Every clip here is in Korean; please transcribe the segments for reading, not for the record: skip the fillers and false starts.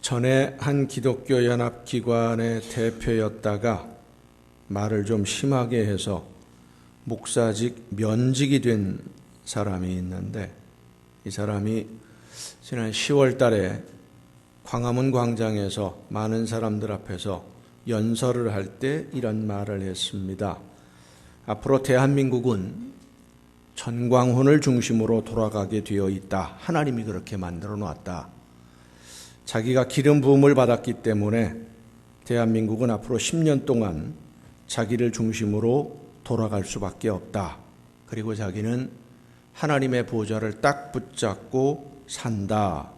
전에 한 기독교 연합기관의 대표였다가 말을 좀 심하게 해서 목사직 면직이 된 사람이 있는데, 이 사람이 지난 10월 달에 광화문 광장에서 많은 사람들 앞에서 연설을 할 때 이런 말을 했습니다. 앞으로 대한민국은 전광훈을 중심으로 돌아가게 되어 있다. 하나님이 그렇게 만들어 놨다. 자기가 기름 부음을 받았기 때문에 대한민국은 앞으로 10년 동안 자기를 중심으로 돌아갈 수밖에 없다. 그리고 자기는 하나님의 보좌를 딱 붙잡고 산다.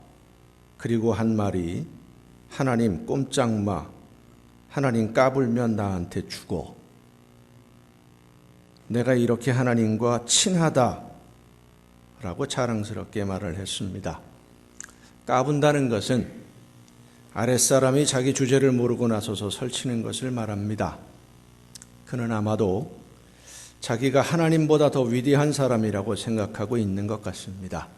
그리고 한 말이, 하나님 꼼짝 마. 하나님 까불면 나한테 죽어. 내가 이렇게 하나님과 친하다 라고 자랑스럽게 말을 했습니다. 까분다는 것은 아랫사람이 자기 주제를 모르고 나서서 설치는 것을 말합니다. 그는 아마도 자기가 하나님보다 더 위대한 사람이라고 생각하고 있는 것 같습니다.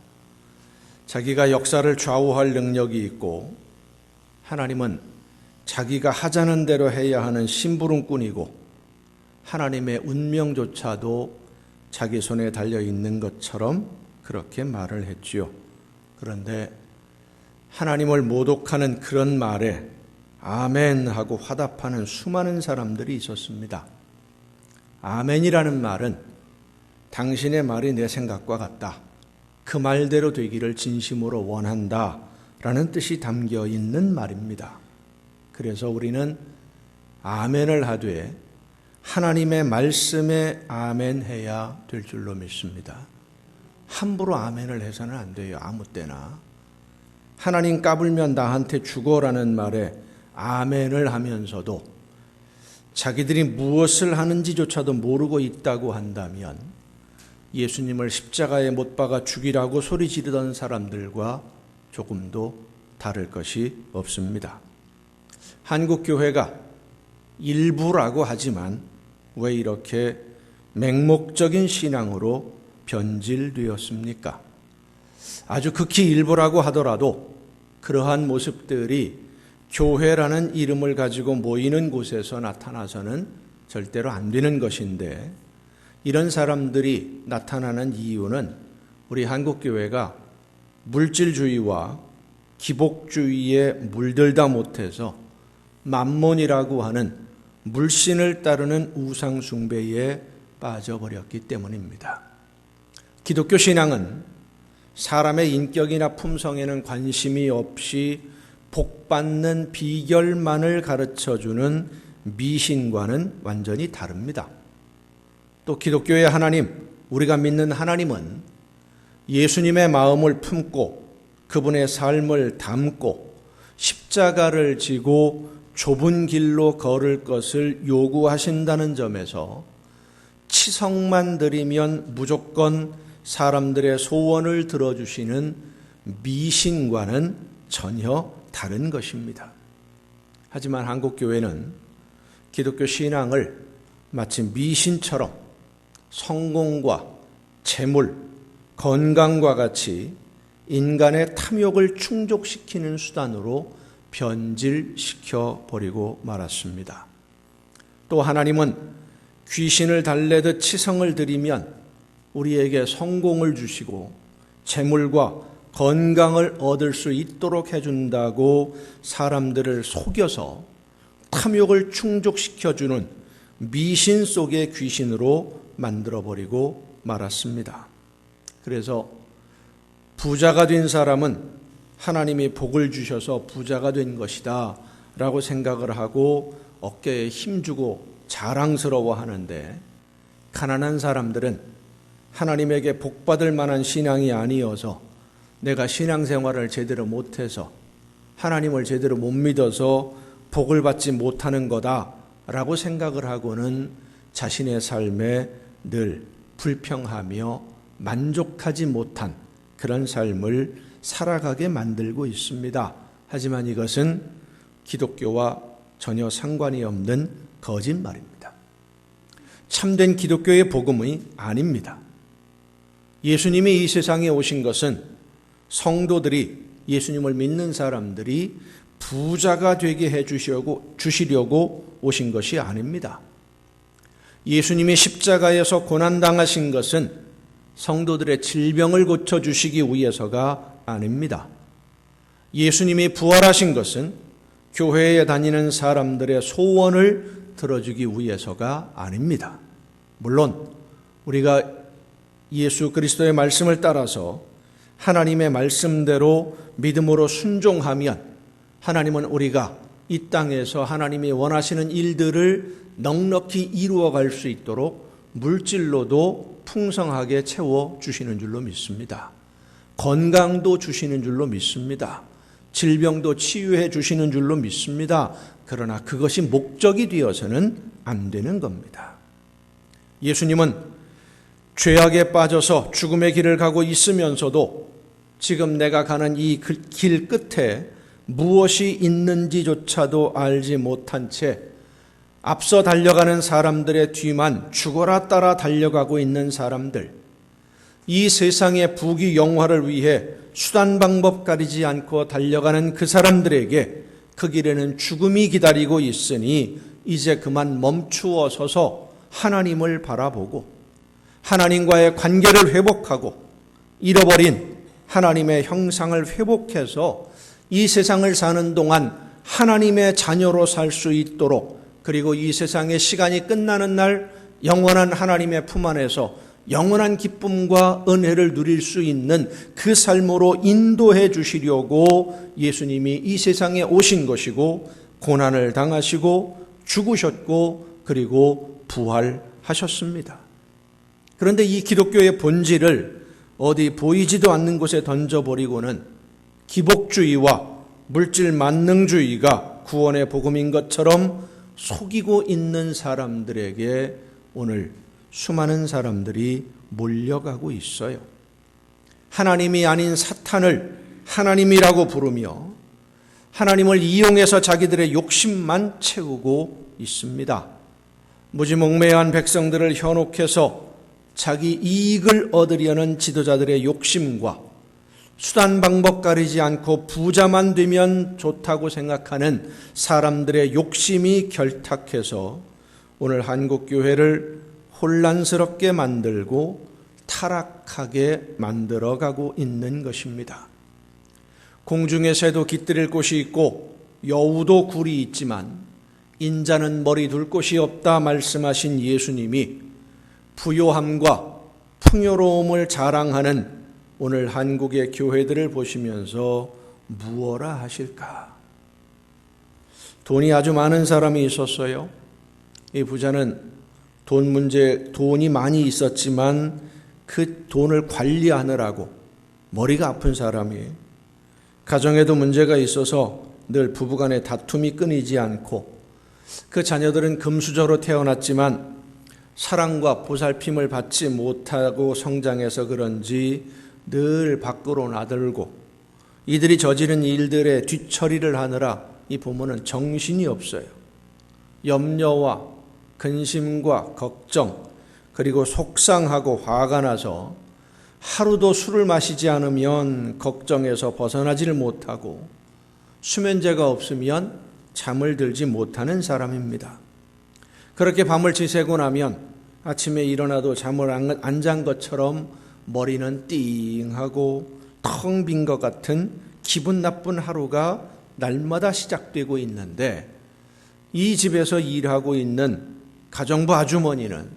자기가 역사를 좌우할 능력이 있고, 하나님은 자기가 하자는 대로 해야 하는 심부름꾼이고, 하나님의 운명조차도 자기 손에 달려있는 것처럼 그렇게 말을 했지요. 그런데 하나님을 모독하는 그런 말에 아멘 하고 화답하는 수많은 사람들이 있었습니다. 아멘이라는 말은 당신의 말이 내 생각과 같다. 그 말대로 되기를 진심으로 원한다 라는 뜻이 담겨 있는 말입니다. 그래서 우리는 아멘을 하되 하나님의 말씀에 아멘해야 될 줄로 믿습니다. 함부로 아멘을 해서는 안 돼요. 아무 때나. 하나님 까불면 나한테 죽어라는 말에 아멘을 하면서도 자기들이 무엇을 하는지조차도 모르고 있다고 한다면 예수님을 십자가에 못 박아 죽이라고 소리 지르던 사람들과 조금도 다를 것이 없습니다. 한국교회가 일부라고 하지만 왜 이렇게 맹목적인 신앙으로 변질되었습니까? 아주 극히 일부라고 하더라도 그러한 모습들이 교회라는 이름을 가지고 모이는 곳에서 나타나서는 절대로 안 되는 것인데, 이런 사람들이 나타나는 이유는 우리 한국교회가 물질주의와 기복주의에 물들다 못해서 만몬이라고 하는 물신을 따르는 우상숭배에 빠져버렸기 때문입니다. 기독교 신앙은 사람의 인격이나 품성에는 관심이 없이 복받는 비결만을 가르쳐주는 미신과는 완전히 다릅니다. 또 기독교의 하나님, 우리가 믿는 하나님은 예수님의 마음을 품고 그분의 삶을 담고 십자가를 지고 좁은 길로 걸을 것을 요구하신다는 점에서 치성만 드리면 무조건 사람들의 소원을 들어주시는 미신과는 전혀 다른 것입니다. 하지만 한국교회는 기독교 신앙을 마치 미신처럼 성공과 재물, 건강과 같이 인간의 탐욕을 충족시키는 수단으로 변질시켜 버리고 말았습니다. 또 하나님은 귀신을 달래듯 치성을 드리면 우리에게 성공을 주시고 재물과 건강을 얻을 수 있도록 해준다고 사람들을 속여서 탐욕을 충족시켜주는 미신 속의 귀신으로 만들어버리고 말았습니다. 그래서 부자가 된 사람은 하나님이 복을 주셔서 부자가 된 것이다 라고 생각을 하고 어깨에 힘주고 자랑스러워 하는데, 가난한 사람들은 하나님에게 복받을 만한 신앙이 아니어서 내가 신앙생활을 제대로 못해서 하나님을 제대로 못 믿어서 복을 받지 못하는 거다 라고 생각을 하고는 자신의 삶에 늘 불평하며 만족하지 못한 그런 삶을 살아가게 만들고 있습니다. 하지만 이것은 기독교와 전혀 상관이 없는 거짓말입니다. 참된 기독교의 복음이 아닙니다. 예수님이 이 세상에 오신 것은 성도들이, 예수님을 믿는 사람들이 부자가 되게 해 주시려고 오신 것이 아닙니다. 예수님이 십자가에서 고난당하신 것은 성도들의 질병을 고쳐주시기 위해서가 아닙니다. 예수님이 부활하신 것은 교회에 다니는 사람들의 소원을 들어주기 위해서가 아닙니다. 물론 우리가 예수 그리스도의 말씀을 따라서 하나님의 말씀대로 믿음으로 순종하면 하나님은 우리가 이 땅에서 하나님이 원하시는 일들을 넉넉히 이루어갈 수 있도록 물질로도 풍성하게 채워주시는 줄로 믿습니다. 건강도 주시는 줄로 믿습니다. 질병도 치유해 주시는 줄로 믿습니다. 그러나 그것이 목적이 되어서는 안 되는 겁니다. 예수님은 죄악에 빠져서 죽음의 길을 가고 있으면서도 지금 내가 가는 이 길 끝에 무엇이 있는지조차도 알지 못한 채 앞서 달려가는 사람들의 뒤만 죽어라 따라 달려가고 있는 사람들, 이 세상의 부귀 영화를 위해 수단 방법 가리지 않고 달려가는 그 사람들에게 그 길에는 죽음이 기다리고 있으니 이제 그만 멈추어 서서 하나님을 바라보고 하나님과의 관계를 회복하고 잃어버린 하나님의 형상을 회복해서 이 세상을 사는 동안 하나님의 자녀로 살 수 있도록, 그리고 이 세상의 시간이 끝나는 날 영원한 하나님의 품 안에서 영원한 기쁨과 은혜를 누릴 수 있는 그 삶으로 인도해 주시려고 예수님이 이 세상에 오신 것이고, 고난을 당하시고 죽으셨고 그리고 부활하셨습니다. 그런데 이 기독교의 본질을 어디 보이지도 않는 곳에 던져버리고는 기복주의와 물질 만능주의가 구원의 복음인 것처럼 속이고 있는 사람들에게 오늘 수많은 사람들이 몰려가고 있어요. 하나님이 아닌 사탄을 하나님이라고 부르며 하나님을 이용해서 자기들의 욕심만 채우고 있습니다. 무지몽매한 백성들을 현혹해서 자기 이익을 얻으려는 지도자들의 욕심과 수단 방법 가리지 않고 부자만 되면 좋다고 생각하는 사람들의 욕심이 결탁해서 오늘 한국교회를 혼란스럽게 만들고 타락하게 만들어가고 있는 것입니다. 공중의 새도 깃들일 곳이 있고 여우도 굴이 있지만 인자는 머리 둘 곳이 없다 말씀하신 예수님이 부요함과 풍요로움을 자랑하는 오늘 한국의 교회들을 보시면서 무엇라 하실까? 돈이 아주 많은 사람이 있었어요. 이 부자는 돈이 많이 있었지만 그 돈을 관리하느라고 머리가 아픈 사람이에요. 가정에도 문제가 있어서 늘 부부간의 다툼이 끊이지 않고, 그 자녀들은 금수저로 태어났지만 사랑과 보살핌을 받지 못하고 성장해서 그런지 늘 밖으로 나들고 이들이 저지른 일들의 뒤처리를 하느라 이 부모는 정신이 없어요. 염려와 근심과 걱정, 그리고 속상하고 화가 나서 하루도 술을 마시지 않으면 걱정에서 벗어나지를 못하고 수면제가 없으면 잠을 들지 못하는 사람입니다. 그렇게 밤을 지새고 나면 아침에 일어나도 잠을 안 잔 것처럼 머리는 띵하고 텅 빈 것 같은 기분 나쁜 하루가 날마다 시작되고 있는데, 이 집에서 일하고 있는 가정부 아주머니는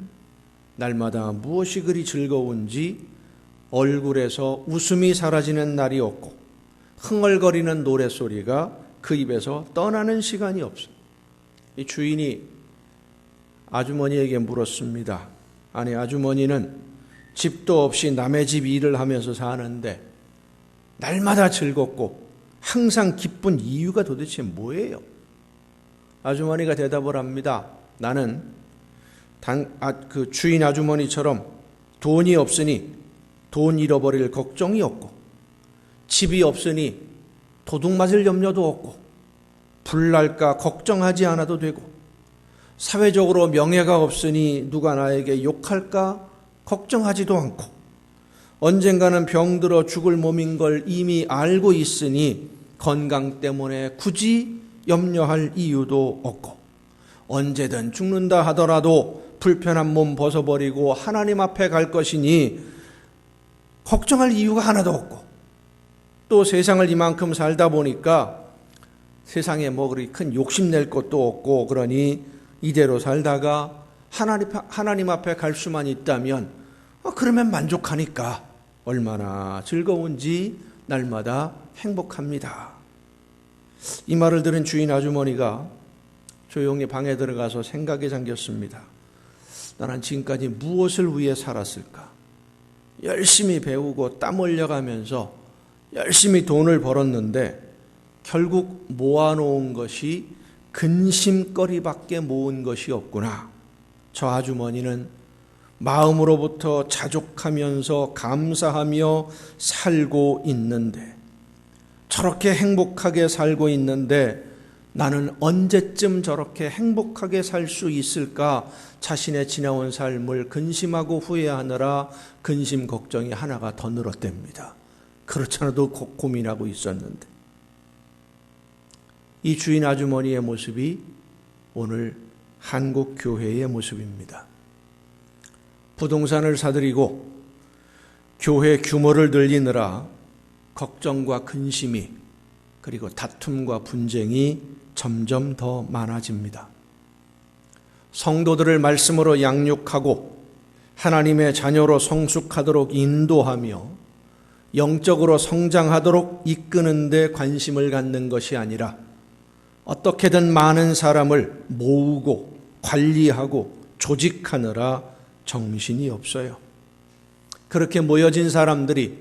날마다 무엇이 그리 즐거운지 얼굴에서 웃음이 사라지는 날이 없고 흥얼거리는 노랫소리가 그 입에서 떠나는 시간이 없어요. 이 주인이 아주머니에게 물었습니다. 아니, 아주머니는 집도 없이 남의 집 일을 하면서 사는데 날마다 즐겁고 항상 기쁜 이유가 도대체 뭐예요? 아주머니가 대답을 합니다. 나는 그 주인 아주머니처럼 돈이 없으니 돈 잃어버릴 걱정이 없고, 집이 없으니 도둑 맞을 염려도 없고, 불날까 걱정하지 않아도 되고, 사회적으로 명예가 없으니 누가 나에게 욕할까 걱정하지도 않고, 언젠가는 병들어 죽을 몸인 걸 이미 알고 있으니 건강 때문에 굳이 염려할 이유도 없고, 언제든 죽는다 하더라도 불편한 몸 벗어버리고 하나님 앞에 갈 것이니 걱정할 이유가 하나도 없고, 또 세상을 이만큼 살다 보니까 세상에 뭐 그리 큰 욕심낼 것도 없고, 그러니 이대로 살다가 하나님 앞에 갈 수만 있다면 그러면 만족하니까 얼마나 즐거운지 날마다 행복합니다. 이 말을 들은 주인 아주머니가 조용히 방에 들어가서 생각에 잠겼습니다. 나는 지금까지 무엇을 위해 살았을까? 열심히 배우고 땀 흘려가면서 열심히 돈을 벌었는데 결국 모아놓은 것이 근심거리밖에 모은 것이 없구나. 저 아주머니는 마음으로부터 자족하면서 감사하며 살고 있는데, 저렇게 행복하게 살고 있는데 나는 언제쯤 저렇게 행복하게 살 수 있을까? 자신의 지나온 삶을 근심하고 후회하느라 근심 걱정이 하나가 더 늘었답니다. 그렇지 않아도 고민하고 있었는데, 이 주인 아주머니의 모습이 오늘 한국 교회의 모습입니다. 부동산을 사들이고 교회 규모를 늘리느라 걱정과 근심이, 그리고 다툼과 분쟁이 점점 더 많아집니다. 성도들을 말씀으로 양육하고 하나님의 자녀로 성숙하도록 인도하며 영적으로 성장하도록 이끄는 데 관심을 갖는 것이 아니라 어떻게든 많은 사람을 모으고 관리하고 조직하느라 정신이 없어요. 그렇게 모여진 사람들이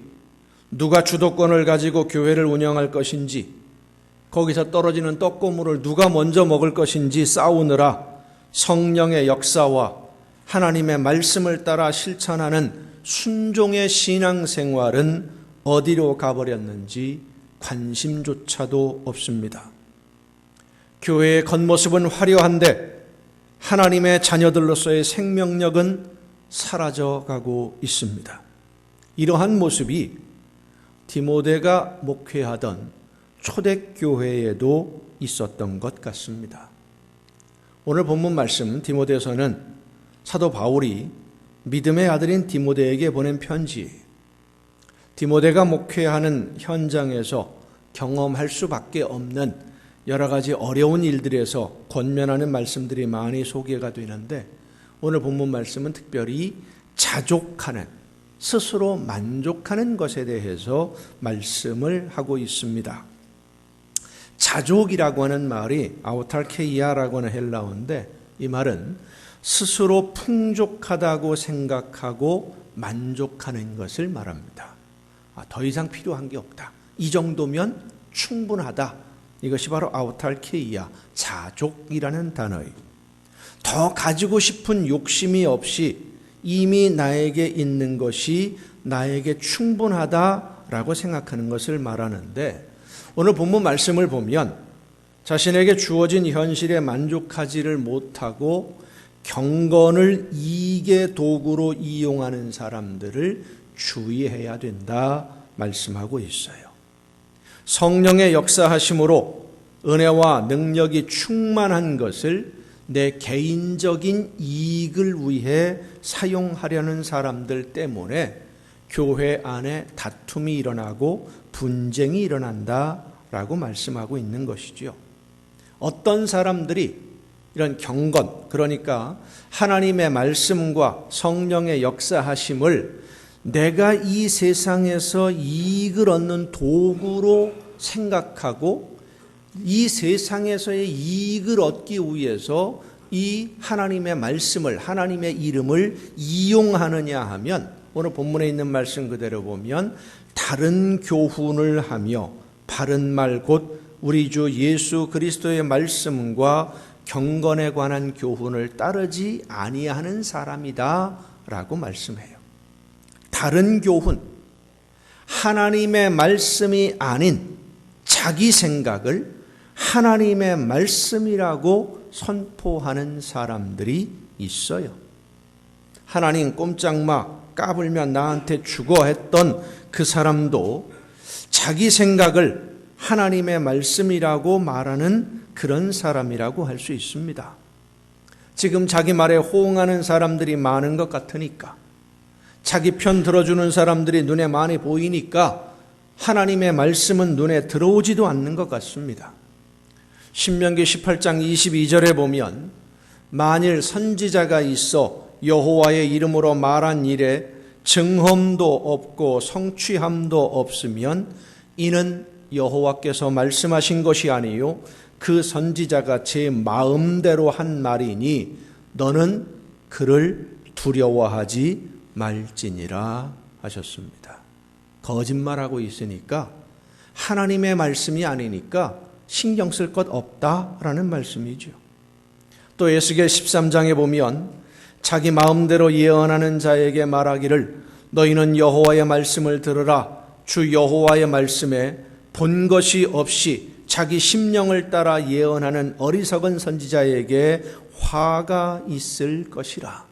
누가 주도권을 가지고 교회를 운영할 것인지, 거기서 떨어지는 떡고물을 누가 먼저 먹을 것인지 싸우느라 성령의 역사와 하나님의 말씀을 따라 실천하는 순종의 신앙생활은 어디로 가버렸는지 관심조차도 없습니다. 교회의 겉모습은 화려한데 하나님의 자녀들로서의 생명력은 사라져가고 있습니다. 이러한 모습이 디모데가 목회하던 초대교회에도 있었던 것 같습니다. 오늘 본문 말씀 디모데서는 사도 바울이 믿음의 아들인 디모데에게 보낸 편지예요. 디모데가 목회하는 현장에서 경험할 수밖에 없는 여러 가지 어려운 일들에서 권면하는 말씀들이 많이 소개가 되는데, 오늘 본문 말씀은 특별히 자족하는, 스스로 만족하는 것에 대해서 말씀을 하고 있습니다. 자족이라고 하는 말이 아우탈케이아라고 하는 헬라어인데, 이 말은 스스로 풍족하다고 생각하고 만족하는 것을 말합니다. 더 이상 필요한 게 없다, 이 정도면 충분하다, 이것이 바로 아우탈케이아, 자족이라는 단어예요. 더 가지고 싶은 욕심이 없이 이미 나에게 있는 것이 나에게 충분하다라고 생각하는 것을 말하는데, 오늘 본문 말씀을 보면 자신에게 주어진 현실에 만족하지를 못하고 경건을 이익의 도구로 이용하는 사람들을 주의해야 된다 말씀하고 있어요. 성령의 역사하심으로 은혜와 능력이 충만한 것을 내 개인적인 이익을 위해 사용하려는 사람들 때문에 교회 안에 다툼이 일어나고 분쟁이 일어난다라고 말씀하고 있는 것이죠. 어떤 사람들이 이런 경건, 그러니까 하나님의 말씀과 성령의 역사하심을 내가 이 세상에서 이익을 얻는 도구로 생각하고 이 세상에서의 이익을 얻기 위해서 이 하나님의 말씀을, 하나님의 이름을 이용하느냐 하면, 오늘 본문에 있는 말씀 그대로 보면 다른 교훈을 하며 바른 말 곧 우리 주 예수 그리스도의 말씀과 경건에 관한 교훈을 따르지 아니하는 사람이다 라고 말씀해요. 다른 교훈, 하나님의 말씀이 아닌 자기 생각을 하나님의 말씀이라고 선포하는 사람들이 있어요. 하나님 꼼짝마, 까불면 나한테 죽어 했던 그 사람도 자기 생각을 하나님의 말씀이라고 말하는 그런 사람이라고 할 수 있습니다. 지금 자기 말에 호응하는 사람들이 많은 것 같으니까, 자기 편 들어주는 사람들이 눈에 많이 보이니까 하나님의 말씀은 눈에 들어오지도 않는 것 같습니다. 신명기 18장 22절에 보면 만일 선지자가 있어 여호와의 이름으로 말한 일에 증험도 없고 성취함도 없으면 이는 여호와께서 말씀하신 것이 아니요 그 선지자가 제 마음대로 한 말이니 너는 그를 두려워하지 말지니라 하셨습니다. 거짓말하고 있으니까 하나님의 말씀이 아니니까 신경 쓸 것 없다라는 말씀이죠. 또 에스겔 13장에 보면 자기 마음대로 예언하는 자에게 말하기를 너희는 여호와의 말씀을 들으라. 주 여호와의 말씀에 본 것이 없이 자기 심령을 따라 예언하는 어리석은 선지자에게 화가 있을 것이라.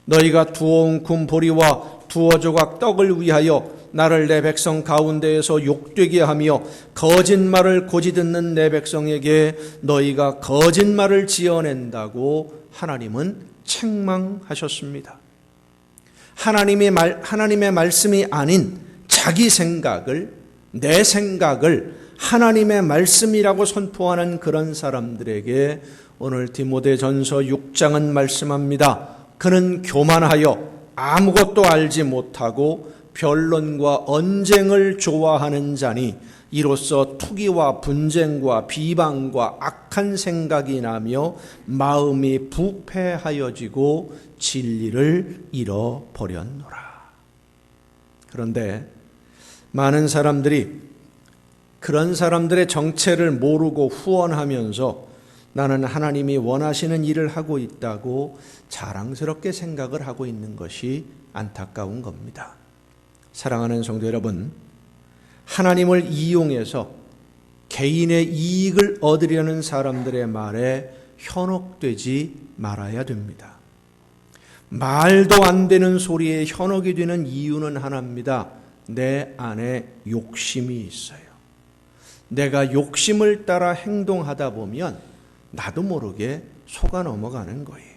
너희가 두어온 금보리와 두어 조각 떡을 위하여 나를 내 백성 가운데에서 욕되게 하며 거짓말을 고지 듣는 내 백성에게 너희가 거짓말을 지어낸다고 하나님은 책망하셨습니다. 하나님의 말씀이 아닌 자기 생각을, 내 생각을 하나님의 말씀이라고 선포하는 그런 사람들에게 오늘 디모데전서 6장은 말씀합니다. 그는 교만하여 아무것도 알지 못하고 변론과 언쟁을 좋아하는 자니 이로써 투기와 분쟁과 비방과 악한 생각이 나며 마음이 부패하여지고 진리를 잃어버렸노라. 그런데 많은 사람들이 그런 사람들의 정체를 모르고 후원하면서 나는 하나님이 원하시는 일을 하고 있다고 자랑스럽게 생각을 하고 있는 것이 안타까운 겁니다. 사랑하는 성도 여러분, 하나님을 이용해서 개인의 이익을 얻으려는 사람들의 말에 현혹되지 말아야 됩니다. 말도 안 되는 소리에 현혹이 되는 이유는 하나입니다. 내 안에 욕심이 있어요. 내가 욕심을 따라 행동하다 보면 나도 모르게 속아 넘어가는 거예요.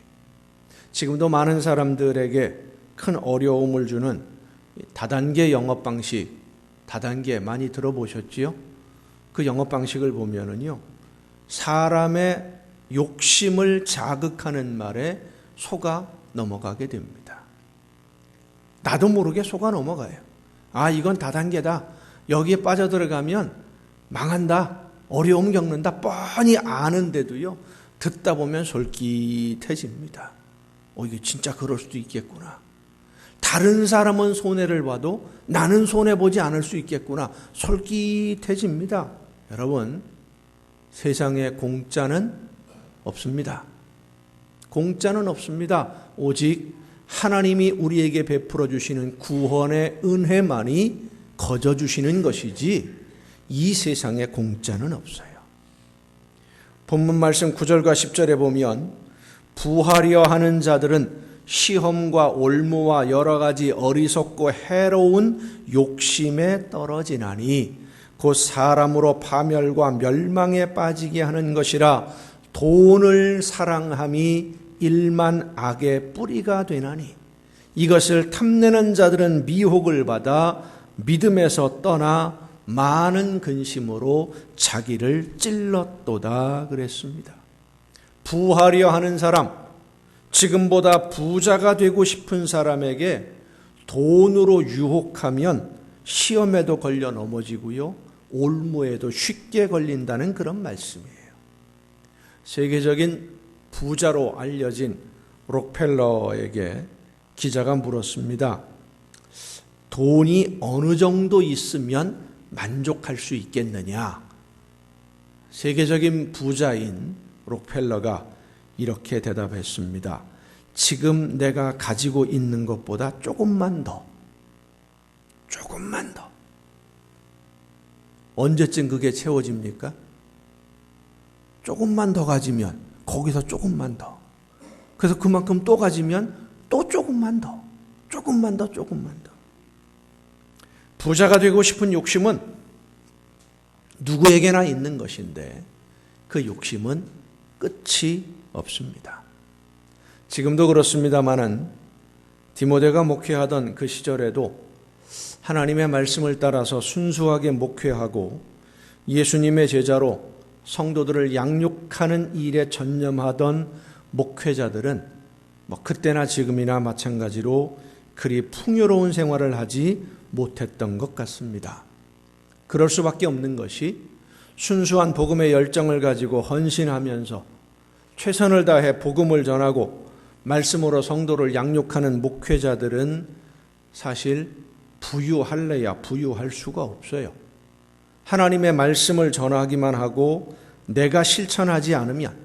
지금도 많은 사람들에게 큰 어려움을 주는 다단계 영업 방식, 다단계 많이 들어보셨지요? 그 영업 방식을 보면은요, 사람의 욕심을 자극하는 말에 속아 넘어가게 됩니다. 나도 모르게 속아 넘어가요. 아, 이건 다단계다. 여기에 빠져들어가면 망한다. 어려움 겪는다. 뻔히 아는데도요, 듣다 보면 솔깃해집니다. 이게 진짜 그럴 수도 있겠구나. 다른 사람은 손해를 봐도 나는 손해보지 않을 수 있겠구나. 솔깃해집니다. 여러분, 세상에 공짜는 없습니다. 공짜는 없습니다. 오직 하나님이 우리에게 베풀어 주시는 구원의 은혜만이 거저 주시는 것이지 이 세상에 공짜는 없어요. 본문 말씀 9절과 10절에 보면 부하려 하는 자들은 시험과 올무와 여러 가지 어리석고 해로운 욕심에 떨어지나니 곧 사람으로 파멸과 멸망에 빠지게 하는 것이라. 돈을 사랑함이 일만 악의 뿌리가 되나니 이것을 탐내는 자들은 미혹을 받아 믿음에서 떠나 많은 근심으로 자기를 찔렀도다 그랬습니다. 부하려 하는 사람, 지금보다 부자가 되고 싶은 사람에게 돈으로 유혹하면 시험에도 걸려 넘어지고요, 올무에도 쉽게 걸린다는 그런 말씀이에요. 세계적인 부자로 알려진 록펠러에게 기자가 물었습니다. 돈이 어느 정도 있으면 만족할 수 있겠느냐? 세계적인 부자인 록펠러가 이렇게 대답했습니다. 지금 내가 가지고 있는 것보다 조금만 더. 언제쯤 그게 채워집니까? 조금만 더 가지면 거기서 조금만 더. 그래서 그만큼 또 가지면 또 조금만 더. 부자가 되고 싶은 욕심은 누구에게나 있는 것인데 그 욕심은 끝이 없습니다. 지금도 그렇습니다마는 디모데가 목회하던 그 시절에도 하나님의 말씀을 따라서 순수하게 목회하고 예수님의 제자로 성도들을 양육하는 일에 전념하던 목회자들은 그때나 지금이나 마찬가지로 그리 풍요로운 생활을 하지 못했던 것 같습니다. 그럴 수밖에 없는 것이 순수한 복음의 열정을 가지고 헌신하면서 최선을 다해 복음을 전하고 말씀으로 성도를 양육하는 목회자들은 사실 부유할래야 부유할 수가 없어요. 하나님의 말씀을 전하기만 하고 내가 실천하지 않으면,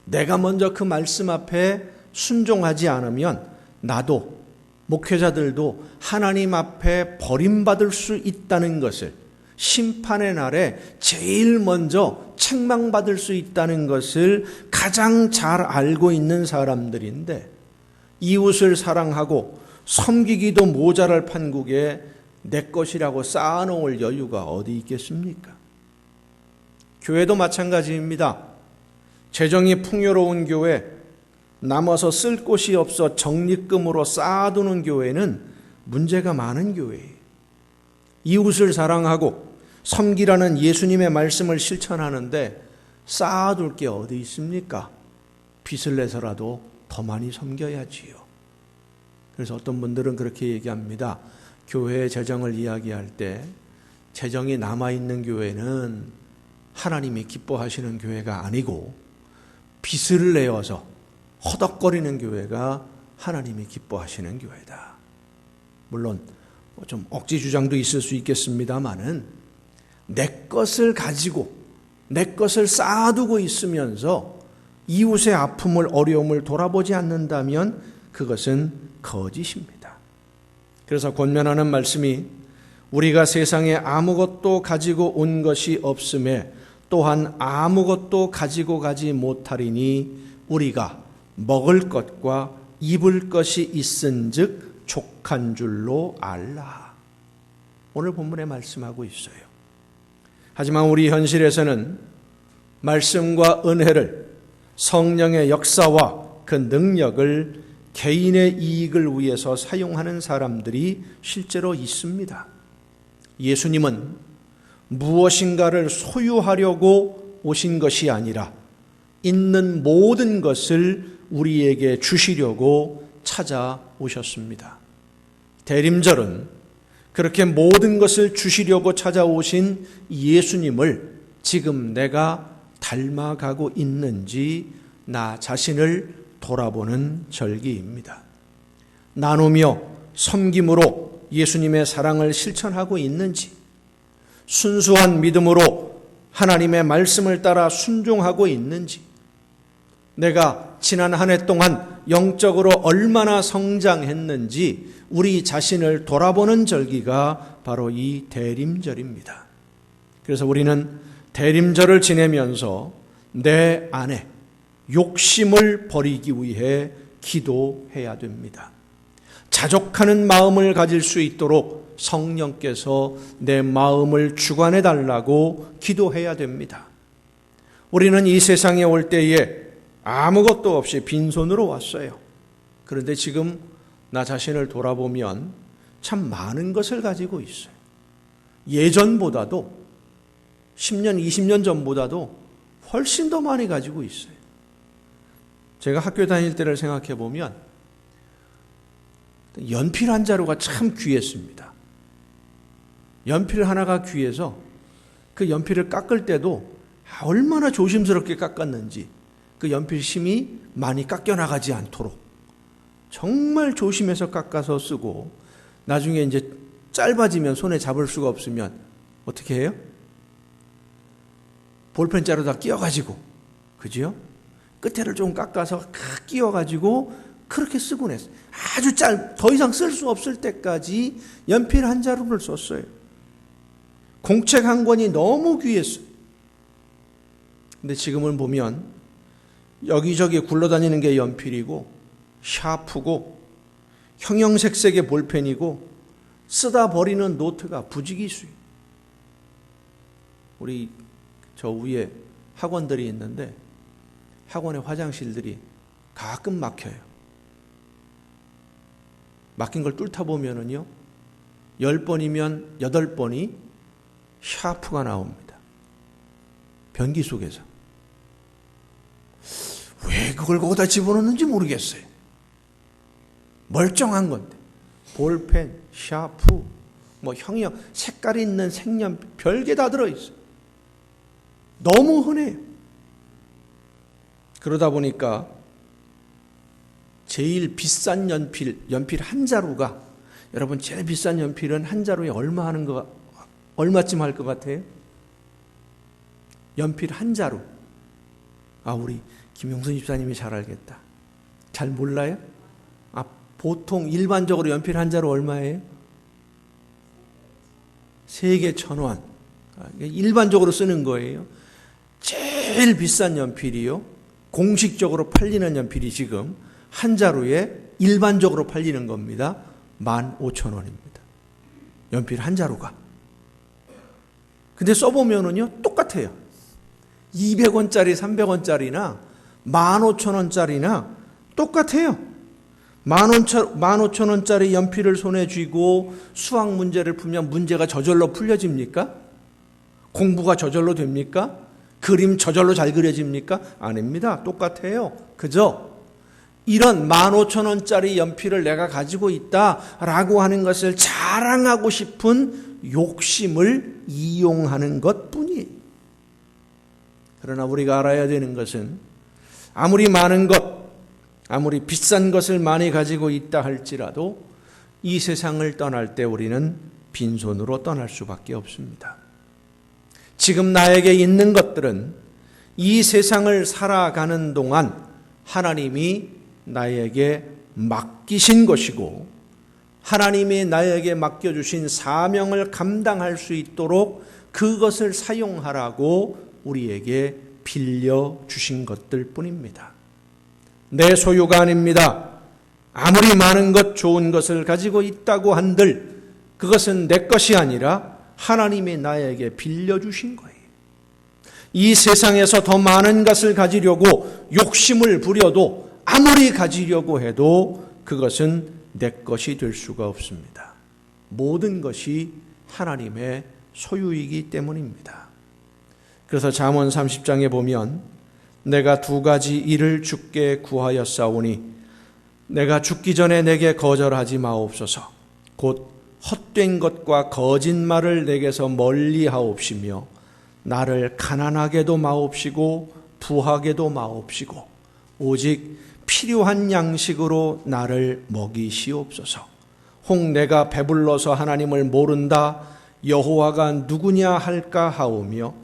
내가 먼저 그 말씀 앞에 순종하지 않으면 나도, 목회자들도 하나님 앞에 버림받을 수 있다는 것을, 심판의 날에 제일 먼저 책망받을 수 있다는 것을 가장 잘 알고 있는 사람들인데, 이웃을 사랑하고 섬기기도 모자랄 판국에 내 것이라고 쌓아놓을 여유가 어디 있겠습니까? 교회도 마찬가지입니다. 재정이 풍요로운 교회, 남아서 쓸 곳이 없어 적립금으로 쌓아두는 교회는 문제가 많은 교회예요. 이웃을 사랑하고 섬기라는 예수님의 말씀을 실천하는데 쌓아둘 게 어디 있습니까? 빚을 내서라도 더 많이 섬겨야지요. 그래서 어떤 분들은 그렇게 얘기합니다. 교회의 재정을 이야기할 때 재정이 남아있는 교회는 하나님이 기뻐하시는 교회가 아니고 빚을 내어서 허덕거리는 교회가 하나님이 기뻐하시는 교회다. 물론 좀 억지 주장도 있을 수 있겠습니다만은 내 것을 가지고 내 것을 쌓아두고 있으면서 이웃의 아픔을 어려움을 돌아보지 않는다면 그것은 거짓입니다. 그래서 권면하는 말씀이 우리가 세상에 아무것도 가지고 온 것이 없음에 또한 아무것도 가지고 가지 못하리니 우리가 먹을 것과 입을 것이 있은즉 족한 줄로 알라. 오늘 본문에 말씀하고 있어요. 하지만 우리 현실에서는 말씀과 은혜를, 성령의 역사와 그 능력을 개인의 이익을 위해서 사용하는 사람들이 실제로 있습니다. 예수님은 무엇인가를 소유하려고 오신 것이 아니라 있는 모든 것을 우리에게 주시려고 찾아오셨습니다. 대림절은 그렇게 모든 것을 주시려고 찾아오신 예수님을 지금 내가 닮아가고 있는지 나 자신을 돌아보는 절기입니다. 나누며 섬김으로 예수님의 사랑을 실천하고 있는지, 순수한 믿음으로 하나님의 말씀을 따라 순종하고 있는지, 내가 지난 한 해 동안 영적으로 얼마나 성장했는지 우리 자신을 돌아보는 절기가 바로 이 대림절입니다. 그래서 우리는 대림절을 지내면서 내 안에 욕심을 버리기 위해 기도해야 됩니다. 자족하는 마음을 가질 수 있도록 성령께서 내 마음을 주관해 달라고 기도해야 됩니다. 우리는 이 세상에 올 때에 아무것도 없이 빈손으로 왔어요. 그런데 지금 나 자신을 돌아보면 참 많은 것을 가지고 있어요. 예전보다도 10년, 20년 전보다도 훨씬 더 많이 가지고 있어요. 제가 학교 다닐 때를 생각해 보면 연필 한 자루가 참 귀했습니다. 연필 하나가 귀해서 그 연필을 깎을 때도 얼마나 조심스럽게 깎았는지 그 연필 심이 많이 깎여나가지 않도록 정말 조심해서 깎아서 쓰고 나중에 이제 짧아지면 손에 잡을 수가 없으면 어떻게 해요? 볼펜 자루 다 끼워가지고, 그죠? 끝에를 좀 깎아서 끼워가지고 그렇게 쓰곤 했어요. 아주 더 이상 쓸 수 없을 때까지 연필 한 자루를 썼어요. 공책 한 권이 너무 귀했어요. 근데 지금은 보면 여기저기 굴러다니는 게 연필이고 샤프고 형형색색의 볼펜이고 쓰다 버리는 노트가 부지기수예요. 우리 저 위에 학원들이 있는데 학원의 화장실들이 가끔 막혀요. 막힌 걸 뚫다 보면은요, 10번이면 8번이 샤프가 나옵니다. 변기 속에서. 왜 그걸 거기다 집어넣는지 모르겠어요. 멀쩡한 건데. 볼펜, 샤프, 뭐 형형, 색깔 있는 색연필, 별게 다 들어있어요. 너무 흔해요. 그러다 보니까 제일 비싼 연필 한 자루가, 여러분 제일 비싼 연필은 한 자루에 얼마쯤 할 것 같아요? 연필 한 자루. 우리 김용순 집사님이 잘 알겠다. 잘 몰라요? 보통 일반적으로 연필 한 자루 얼마예요? 3개 1,000원. 일반적으로 쓰는 거예요. 제일 비싼 연필이요, 공식적으로 팔리는 연필이 지금 한 자루에 일반적으로 팔리는 겁니다. 15,000원입니다. 연필 한 자루가. 근데 써보면은요, 똑같아요. 200원짜리, 300원짜리나 15,000원짜리나 똑같아요. 15,000원짜리 연필을 손에 쥐고 수학 문제를 풀면 문제가 저절로 풀려집니까? 공부가 저절로 됩니까? 그림 저절로 잘 그려집니까? 아닙니다. 똑같아요. 그죠? 이런 15,000원짜리 연필을 내가 가지고 있다라고 하는 것을 자랑하고 싶은 욕심을 이용하는 것뿐이에요. 그러나 우리가 알아야 되는 것은 아무리 많은 것, 아무리 비싼 것을 많이 가지고 있다 할지라도 이 세상을 떠날 때 우리는 빈손으로 떠날 수밖에 없습니다. 지금 나에게 있는 것들은 이 세상을 살아가는 동안 하나님이 나에게 맡기신 것이고, 하나님이 나에게 맡겨주신 사명을 감당할 수 있도록 그것을 사용하라고 우리에게 빌려주신 것들 뿐입니다. 내 소유가 아닙니다. 아무리 많은 것, 좋은 것을 가지고 있다고 한들 그것은 내 것이 아니라 하나님이 나에게 빌려주신 거예요. 이 세상에서 더 많은 것을 가지려고 욕심을 부려도, 아무리 가지려고 해도 그것은 내 것이 될 수가 없습니다. 모든 것이 하나님의 소유이기 때문입니다. 그래서 잠언 30장에 보면 내가 2가지 일을 주께 구하였사오니 내가 죽기 전에 내게 거절하지 마옵소서. 곧 헛된 것과 거짓말을 내게서 멀리 하옵시며 나를 가난하게도 마옵시고 부하게도 마옵시고 오직 필요한 양식으로 나를 먹이시옵소서. 혹 내가 배불러서 하나님을 모른다, 여호와가 누구냐 할까 하오며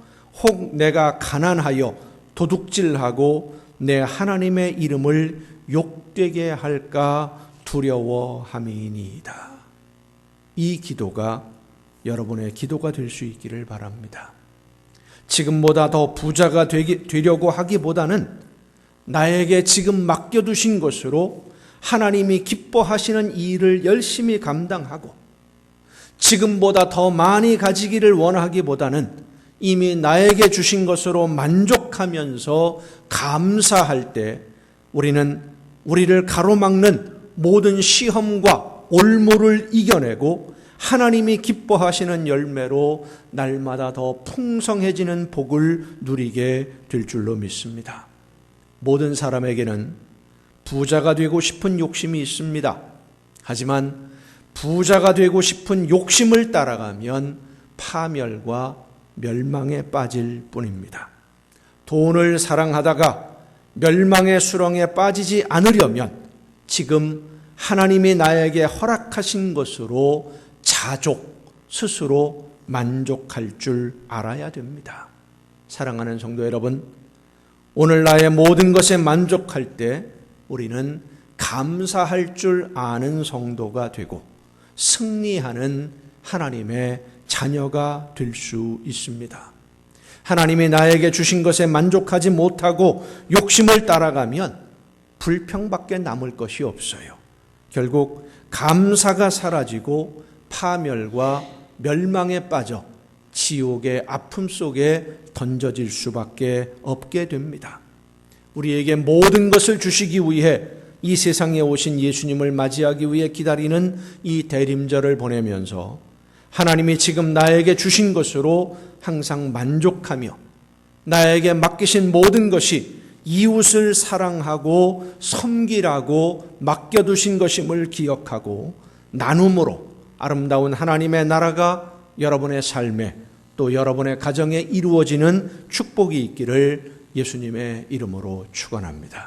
혹 내가 가난하여 도둑질하고 내 하나님의 이름을 욕되게 할까 두려워함이니이다. 이 기도가 여러분의 기도가 될 수 있기를 바랍니다. 지금보다 더 부자가 되려고 하기보다는 나에게 지금 맡겨두신 것으로 하나님이 기뻐하시는 이 일을 열심히 감당하고, 지금보다 더 많이 가지기를 원하기보다는 이미 나에게 주신 것으로 만족하면서 감사할 때 우리를 가로막는 모든 시험과 올무를 이겨내고 하나님이 기뻐하시는 열매로 날마다 더 풍성해지는 복을 누리게 될 줄로 믿습니다. 모든 사람에게는 부자가 되고 싶은 욕심이 있습니다. 하지만 부자가 되고 싶은 욕심을 따라가면 파멸과 멸망에 빠질 뿐입니다. 돈을 사랑하다가 멸망의 수렁에 빠지지 않으려면 지금 하나님이 나에게 허락하신 것으로 스스로 만족할 줄 알아야 됩니다. 사랑하는 성도 여러분, 오늘 나의 모든 것에 만족할 때 우리는 감사할 줄 아는 성도가 되고 승리하는 하나님의 자녀가 될 수 있습니다. 하나님이 나에게 주신 것에 만족하지 못하고 욕심을 따라가면 불평밖에 남을 것이 없어요. 결국 감사가 사라지고 파멸과 멸망에 빠져 지옥의 아픔 속에 던져질 수밖에 없게 됩니다. 우리에게 모든 것을 주시기 위해 이 세상에 오신 예수님을 맞이하기 위해 기다리는 이 대림절을 보내면서 하나님이 지금 나에게 주신 것으로 항상 만족하며 나에게 맡기신 모든 것이 이웃을 사랑하고 섬기라고 맡겨두신 것임을 기억하고 나눔으로 아름다운 하나님의 나라가 여러분의 삶에 또 여러분의 가정에 이루어지는 축복이 있기를 예수님의 이름으로 축원합니다.